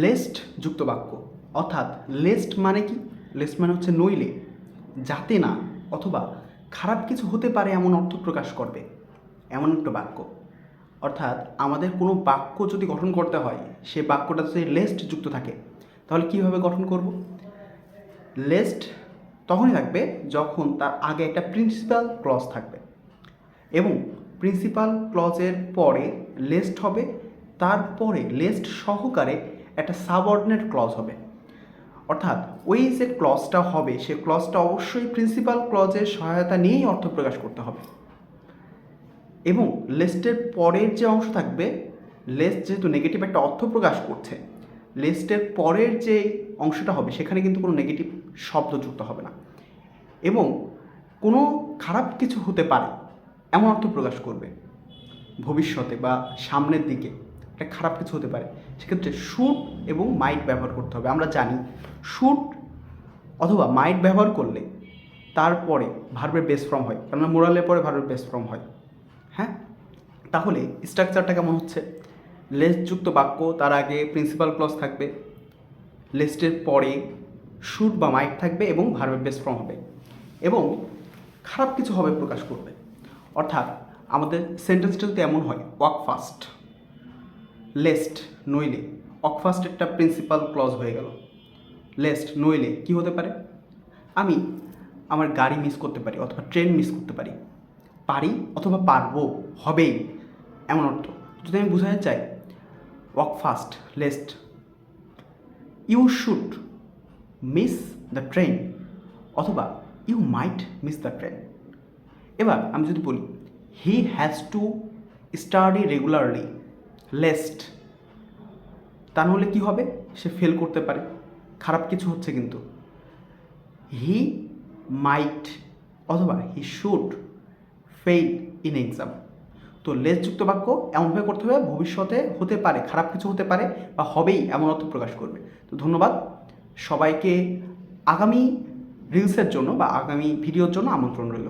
Least যুক্ত বাক্য, অর্থাৎ লেস্ট মানে কি? লেস্ট মানে হচ্ছে নইলে, যাতে না অথবা খারাপ কিছু হতে পারে এমন অর্থ প্রকাশ করবে এমন একটা বাক্য। অর্থাৎ আমাদের কোনো বাক্য যদি গঠন করতে হয়, সে বাক্যটা যদি লেস্ট যুক্ত থাকে, তাহলে কীভাবে গঠন করব? লেস্ট তখনই থাকবে যখন তার আগে একটা প্রিন্সিপাল ক্লজ থাকবে, এবং প্রিন্সিপাল ক্লজের পরে লেস্ট হবে, তারপরে লেস্ট সহকারে একটা সাবঅর্ডিনেট ক্লজ হবে। অর্থাৎ ওই যে ক্লজটা হবে, সে ক্লজটা অবশ্যই প্রিন্সিপাল ক্লজের সহায়তা নিয়েই অর্থ প্রকাশ করতে হবে। এবং লেস্টের পরের যে অংশ থাকবে, লেস্ট যেহেতু নেগেটিভ একটা অর্থ প্রকাশ করছে, লেস্টের পরের যে অংশটা হবে সেখানে কিন্তু কোনো নেগেটিভ শব্দ যুক্ত হবে না, এবং কোনো খারাপ কিছু হতে পারে এমন অর্থ প্রকাশ করবে। ভবিষ্যতে বা সামনের দিকে একটা খারাপ কিছু হতে পারে, সেক্ষেত্রে শুড এবং মাইট ব্যবহার করতে হবে। আমরা জানি শুড অথবা মাইট ব্যবহার করলে তারপরে ভার্বের বেস ফর্ম হয়, কেননা মোরালের পরে ভার্বের বেস ফর্ম হয়। হ্যাঁ, তাহলে স্ট্রাকচারটা কেমন হচ্ছে? লেস্টযুক্ত বাক্য, তার আগে প্রিন্সিপাল ক্লজ থাকবে, লেস্টের পরে শুড বা মাইট থাকবে এবং ভার্বের বেস ফর্ম হবে, এবং খারাপ কিছু হবে প্রকাশ করবে। অর্থাৎ আমাদের সেন্টেন্সটা যদি এমন হয়, ওয়াক ফাস্ট, লেস্ট নইলে, ওয়াক ফাস্ট একটা প্রিন্সিপাল ক্লজ হয়ে গেল। লেস্ট নইলে কি হতে পারে? আমি আমার গাড়ি মিস করতে পারি অথবা ট্রেন মিস করতে পারি, পারি অথবা পারবো, হবেই এমন অর্থ। যদি আমি বোঝাতে চাই walk fast lest, you should miss the train অথবা you might miss the train. এবার আমি যদি বলি he has to study regularly lest, তা নাহলে কী হবে? সে ফেল করতে পারে, খারাপ কিছু হচ্ছে কিন্তু। হি মাইট অথবা he should fail in exam. তো লেসযুক্ত বাক্য এমনভাবে করতে হবে ভবিষ্যতে হতে পারে, খারাপ কিছু হতে পারে বা হবেই এমন অর্থ প্রকাশ করবে। তো ধন্যবাদ সবাইকে। আগামী রিলসের জন্য বা আগামী ভিডিওর জন্য আমন্ত্রণ রইল।